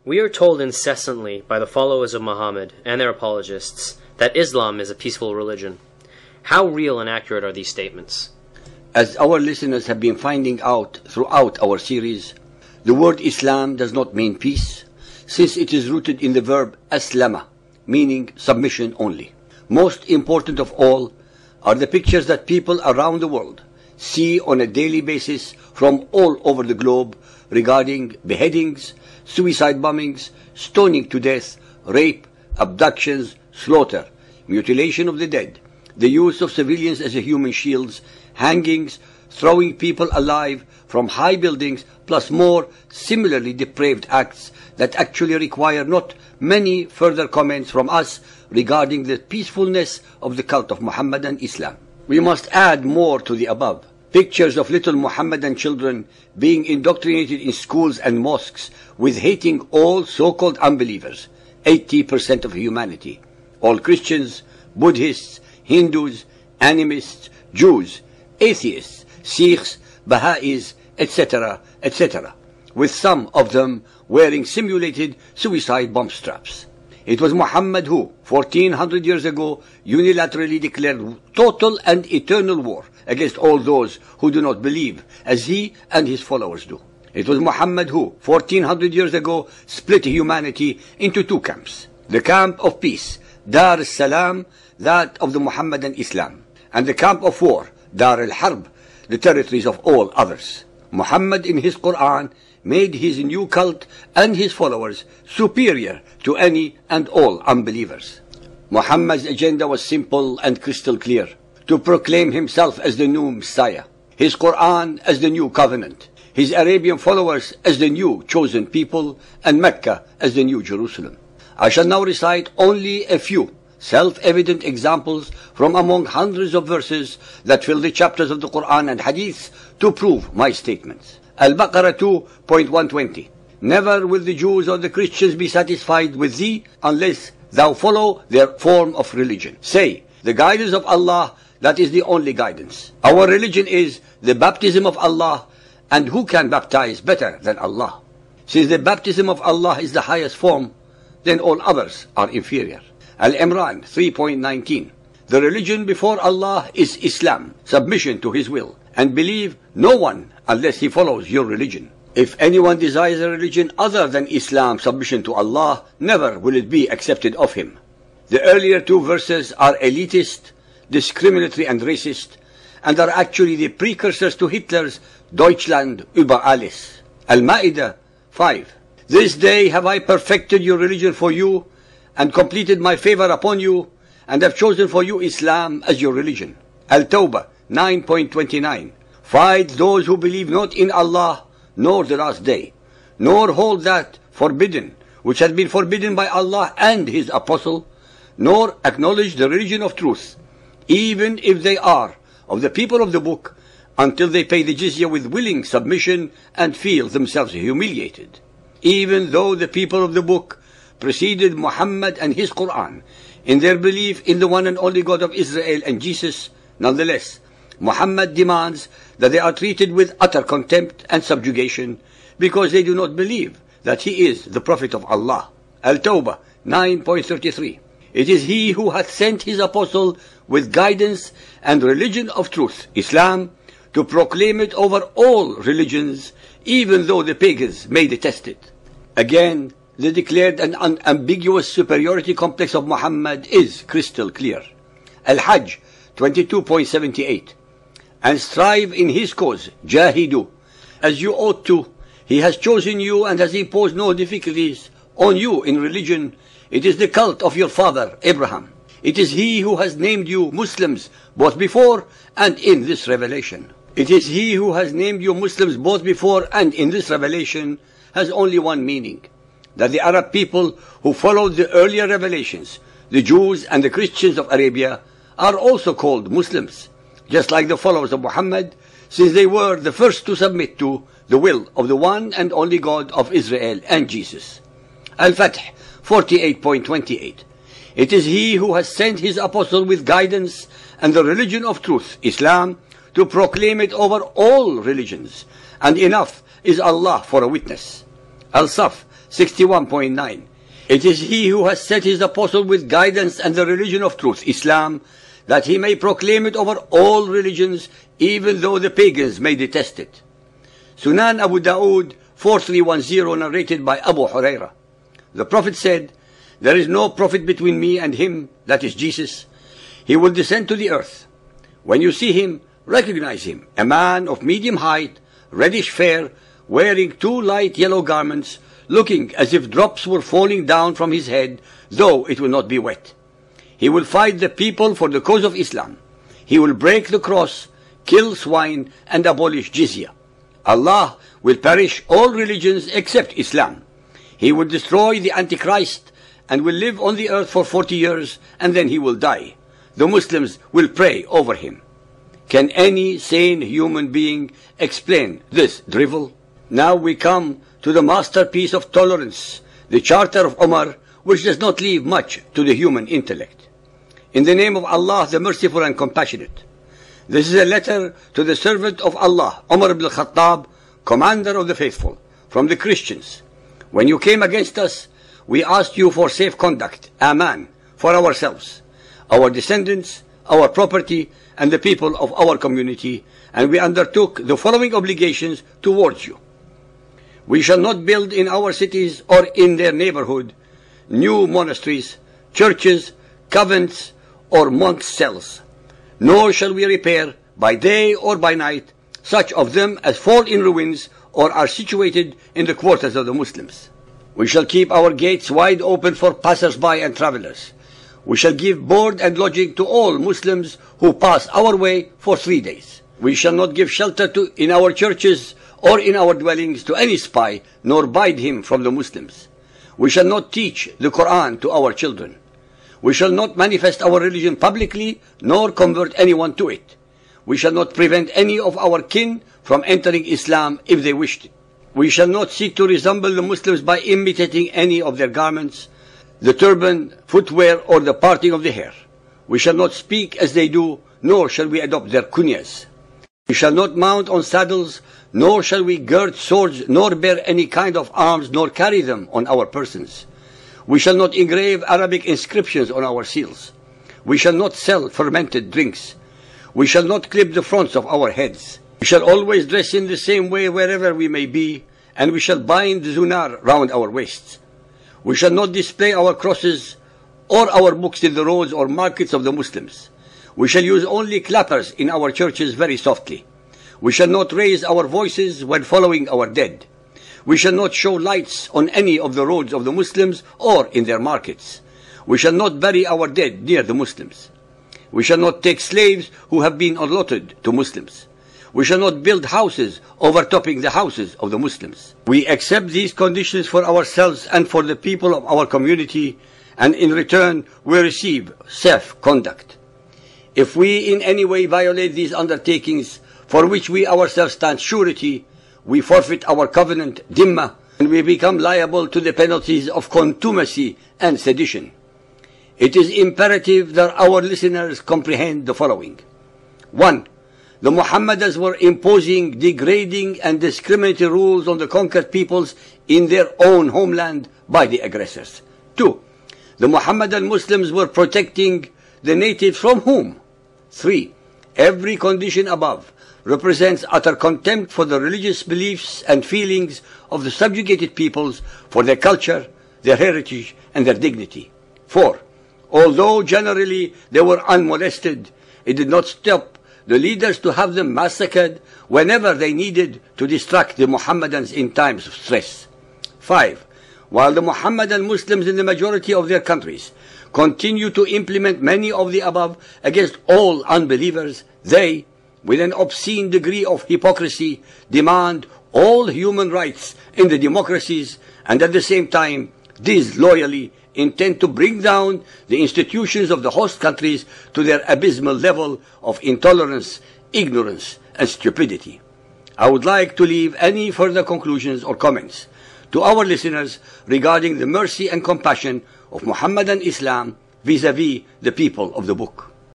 We are told incessantly by the followers of Muhammad and their apologists that Islam is a peaceful religion. How real and accurate are these statements? As our listeners have been finding out throughout our series, the word Islam does not mean peace, since it is rooted in the verb aslama, meaning submission only. Most important of all are the pictures that people around the world see on a daily basis from all over the globe regarding beheadings, suicide bombings, stoning to death, rape, abductions, slaughter, mutilation of the dead, the use of civilians as human shields, hangings, throwing people alive from high buildings, plus more similarly depraved acts that actually require not many further comments from us regarding the peacefulness of the cult of Muhammadan Islam. We must add more to the above. Pictures of little Muhammadan children being indoctrinated in schools and mosques with hating all so-called unbelievers, 80% of humanity, all Christians, Buddhists, Hindus, animists, Jews, atheists, Sikhs, Baha'is, etc., etc., with some of them wearing simulated suicide bomb straps. It was Muhammad who, 1400 years ago, unilaterally declared total and eternal war against all those who do not believe as he and his followers do. It was Muhammad who, 1400 years ago, split humanity into two camps. The camp of peace, Dar al-Salam, that of the Muhammadan Islam, and the camp of war, Dar al-Harb, the territories of all others. Muhammad in his Quran made his new cult and his followers superior to any and all unbelievers. Muhammad's agenda was simple and crystal clear: to proclaim himself as the new Messiah, his Quran as the new covenant, his Arabian followers as the new chosen people, and Mecca as the new Jerusalem. I shall now recite only a few self-evident examples from among hundreds of verses that fill the chapters of the Quran and Hadith to prove my statements. Al-Baqarah 2.120. Never will the Jews or the Christians be satisfied with thee unless thou follow their form of religion. Say, the guidance of Allah, that is the only guidance. Our religion is the baptism of Allah, and who can baptize better than Allah? Since the baptism of Allah is the highest form, then all others are inferior. Al-Imran 3.19. The religion before Allah is Islam, submission to His will, and believe no one unless he follows your religion. If anyone desires a religion other than Islam, submission to Allah, never will it be accepted of him. The earlier two verses are elitist, discriminatory and racist, and are actually the precursors to Hitler's Deutschland über alles. Al-Ma'idah 5. This day have I perfected your religion for you, and completed my favor upon you, and have chosen for you Islam as your religion. Al-Tawbah 9.29. Fight those who believe not in Allah, nor the last day, nor hold that forbidden, which has been forbidden by Allah and His Apostle, nor acknowledge the religion of truth, even if they are of the people of the book, until they pay the jizya with willing submission and feel themselves humiliated. Even though the people of the book preceded Muhammad and his Quran in their belief in the one and only God of Israel and Jesus, nonetheless, Muhammad demands that they are treated with utter contempt and subjugation because they do not believe that he is the Prophet of Allah. Al-Tawbah 9.33. It is he who hath sent his apostle with guidance and religion of truth, Islam, to proclaim it over all religions, even though the pagans may detest it. Again, the declared and unambiguous superiority complex of Muhammad is crystal clear. Al-Hajj 22.78. And strive in his cause, jahidu, as you ought to. He has chosen you and has imposed no difficulties on you in religion. It is the cult of your father, Abraham. It is he who has named you Muslims, both before and in this revelation. It is he who has named you Muslims both before and in this revelation has only one meaning: that the Arab people who followed the earlier revelations, the Jews and the Christians of Arabia, are also called Muslims, just like the followers of Muhammad, since they were the first to submit to the will of the one and only God of Israel and Jesus. Al-Fath 48.28. It is he who has sent his apostle with guidance and the religion of truth, Islam, to proclaim it over all religions, and enough is Allah for a witness. Al-Saf 61.9. It is he who has set his apostle with guidance and the religion of truth, Islam, that he may proclaim it over all religions, even though the pagans may detest it. Sunan Abu Dawood 4310, narrated by Abu Huraira. The Prophet said, "There is no prophet between me and him, that is Jesus. He will descend to the earth. When you see him, recognize him, a man of medium height, reddish fair, wearing 2 light yellow garments, looking as if drops were falling down from his head, though it will not be wet. He will fight the people for the cause of Islam. He will break the cross, kill swine, and abolish jizya. Allah will perish all religions except Islam. He will destroy the Antichrist and will live on the earth for 40 years, and then he will die. The Muslims will pray over him." Can any sane human being explain this drivel? Now we come to the masterpiece of tolerance, the Charter of Umar, which does not leave much to the human intellect. In the name of Allah, the Merciful and Compassionate. This is a letter to the servant of Allah, Umar ibn al-Khattab, commander of the faithful, from the Christians. When you came against us, we asked you for safe conduct, aman, for ourselves, our descendants, our property, and the people of our community, and we undertook the following obligations towards you. We shall not build in our cities or in their neighborhood new monasteries, churches, convents, or monks' cells. Nor shall we repair, by day or by night, such of them as fall in ruins or are situated in the quarters of the Muslims. We shall keep our gates wide open for passers-by and travelers. We shall give board and lodging to all Muslims who pass our way for 3 days. We shall not give shelter in our churches or in our dwellings to any spy, nor bide him from the Muslims. We shall not teach the Quran to our children. We shall not manifest our religion publicly, nor convert anyone to it. We shall not prevent any of our kin from entering Islam if they wished it. We shall not seek to resemble the Muslims by imitating any of their garments, the turban, footwear, or the parting of the hair. We shall not speak as they do, nor shall we adopt their kunyas. We shall not mount on saddles, nor shall we gird swords, nor bear any kind of arms, nor carry them on our persons. We shall not engrave Arabic inscriptions on our seals. We shall not sell fermented drinks. We shall not clip the fronts of our heads. We shall always dress in the same way wherever we may be, and we shall bind the zunar round our waists. We shall not display our crosses or our books in the roads or markets of the Muslims. We shall use only clappers in our churches very softly. We shall not raise our voices when following our dead. We shall not show lights on any of the roads of the Muslims or in their markets. We shall not bury our dead near the Muslims. We shall not take slaves who have been allotted to Muslims. We shall not build houses overtopping the houses of the Muslims. We accept these conditions for ourselves and for the people of our community, and in return we receive safe conduct. If we in any way violate these undertakings, for which we ourselves stand surety, we forfeit our covenant, dhimma, and we become liable to the penalties of contumacy and sedition. It is imperative that our listeners comprehend the following. 1. The Muhammadans were imposing degrading and discriminatory rules on the conquered peoples in their own homeland by the aggressors. 2. The Muhammadan Muslims were protecting the natives from whom? 3. Every condition above represents utter contempt for the religious beliefs and feelings of the subjugated peoples, for their culture, their heritage, and their dignity. 4. Although generally they were unmolested, it did not stop the leaders to have them massacred whenever they needed to distract the Muhammadans in times of stress. 5. While the Muhammadan Muslims in the majority of their countries continue to implement many of the above against all unbelievers, they, with an obscene degree of hypocrisy, demand all human rights in the democracies, and at the same time disloyally intend to bring down the institutions of the host countries to their abysmal level of intolerance, ignorance, and stupidity. I would like to leave any further conclusions or comments to our listeners regarding the mercy and compassion of Muhammadan Islam vis-à-vis the people of the book.